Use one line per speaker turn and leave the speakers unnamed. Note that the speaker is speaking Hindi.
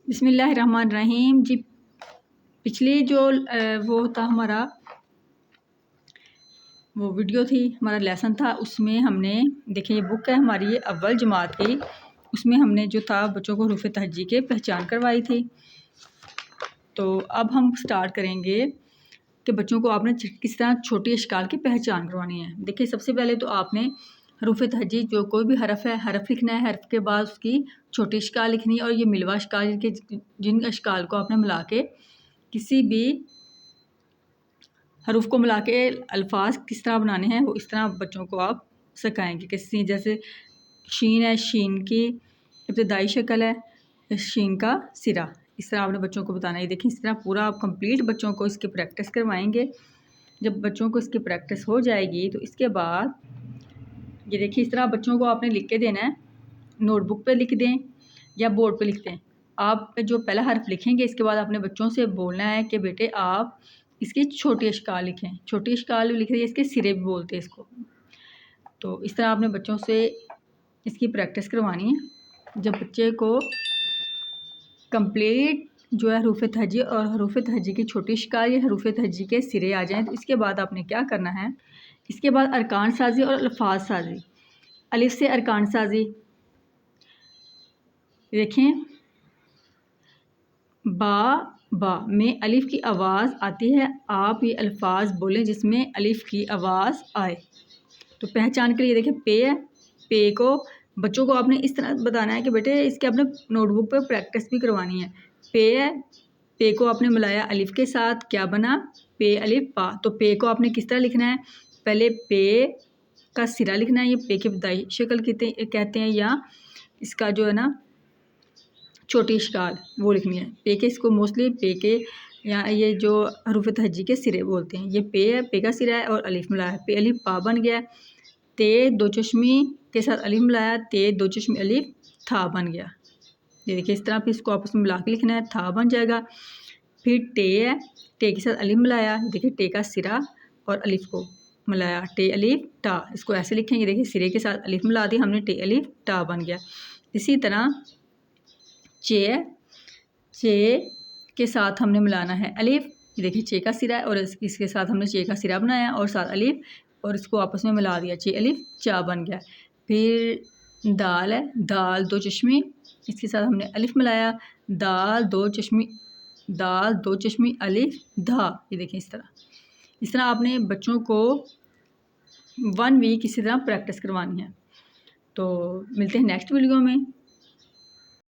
बिस्मिल्लाहिर्रहमानिर्रहीम जी। पिछली जो वो था हमारा वो वीडियो थी, हमारा लेसन था, उसमें हमने देखिए ये बुक है हमारी, ये अव्वल जमात की, उसमें हमने जो था बच्चों को हरूफ तहज्जी के पहचान करवाई थी। तो अब हम स्टार्ट करेंगे कि बच्चों को आपने किस तरह छोटी अशकाल की पहचान करवानी है। देखिए सबसे पहले तो आपने हरूफ तहज्जी जो कोई भी हरफ है, हरफ लिखना है, हरफ के बाद उसकी छोटी अशकाल लिखनी है और ये मिलवा अशकाल के जिन अशकाल को आपने मिला के किसी भी हरूफ को मिला के अल्फाज किस तरह बनाने हैं वो इस तरह बच्चों को आप सिखाएंगे। किसी जैसे शीन है, शीन की इब्तदाई शक्ल है, शीन का सिरा, इस तरह आपने बच्चों को बताना है। देखिए इस तरह पूरा आप कंप्लीट बच्चों को इसकी प्रैक्टिस करवाएंगे। जब बच्चों को इसकी प्रैक्टिस हो जाएगी तो इसके बाद ये देखिए इस तरह बच्चों को आपने लिख के देना है, नोटबुक पे लिख दें या बोर्ड पे लिख दें। आप जो पहला हर्फ लिखेंगे इसके बाद अपने बच्चों से बोलना है कि बेटे आप इसकी छोटी अशकाल लिखें। छोटी अशकाल लिख रही है, इसके सिरे भी बोलते हैं इसको। तो इस तरह आपने बच्चों से इसकी प्रैक्टिस करवानी है। जब बच्चे को कंप्लीट जो है हरूफ तहज्जी और हरूफ तहज्जी की छोटी अशकाल या हरूफ तहज्जी के सिरे आ जाएँ तो इसके बाद आपने क्या करना है, इसके बाद अरकान साजी और अल्फाज साजी। अलिफ से अरकान साजी देखें, बा में अलिफ की आवाज़ आती है, आप ये अल्फाज बोलें जिसमें अलिफ की आवाज़ आए। तो पहचान के लिए देखें पे है, पे को बच्चों को आपने इस तरह बताना है कि बेटे इसके अपने नोटबुक पे प्रैक्टिस भी करवानी है। पे है, पे को आपने मिलाया अलिफ के साथ, क्या बना, पे अलिफ पा। तो पे को आपने किस तरह लिखना है, पहले पे का सिरा लिखना है, ये पे की इब्तदाई शक्ल कहते हैं, या इसका जो है ना छोटी अशकाल वो लिखनी है। पे के इसको मोस्टली पे के या ये जो हरूफ तहज्जी के सिरे बोलते हैं। ये पे है, पे का सिरा है और अलिफ मिलाया है, पे अलिफ पा बन गया। ते दो चश्मी के साथ अलिफ मिलाया, ते दो चश्मी अलिफ था बन गया। ये देखिए इस तरह फिर इसको आपस में मिला के लिखना है, था बन जाएगा। फिर टे है, टे के साथ अलिफ मिलाया, देखिए टे का सिरा और अलिफ को मिलाया, टे अलिफ टा, इसको ऐसे लिखेंगे। देखिए सिरे के साथ अलिफ मिला दी हमने, टे अलिफ टा बन गया। इसी तरह चे, चे के साथ हमने मिलाना है अलिफ, देखिए चे का सिरा है और इसके साथ हमने चे का सिरा बनाया और साथ अलिफ और इसको आपस में मिला दिया, चे अलिफ चा बन गया। फिर दाल है, दाल दो चश्मी, इसके साथ हमने अलिफ मिलाया, दाल दो चश्मी, दाल दो चश्मी अलिफ धा। ये देखिए इस तरह आपने बच्चों को 1 वीक इसी तरह प्रैक्टिस करवानी है। तो मिलते हैं नेक्स्ट वीडियो में।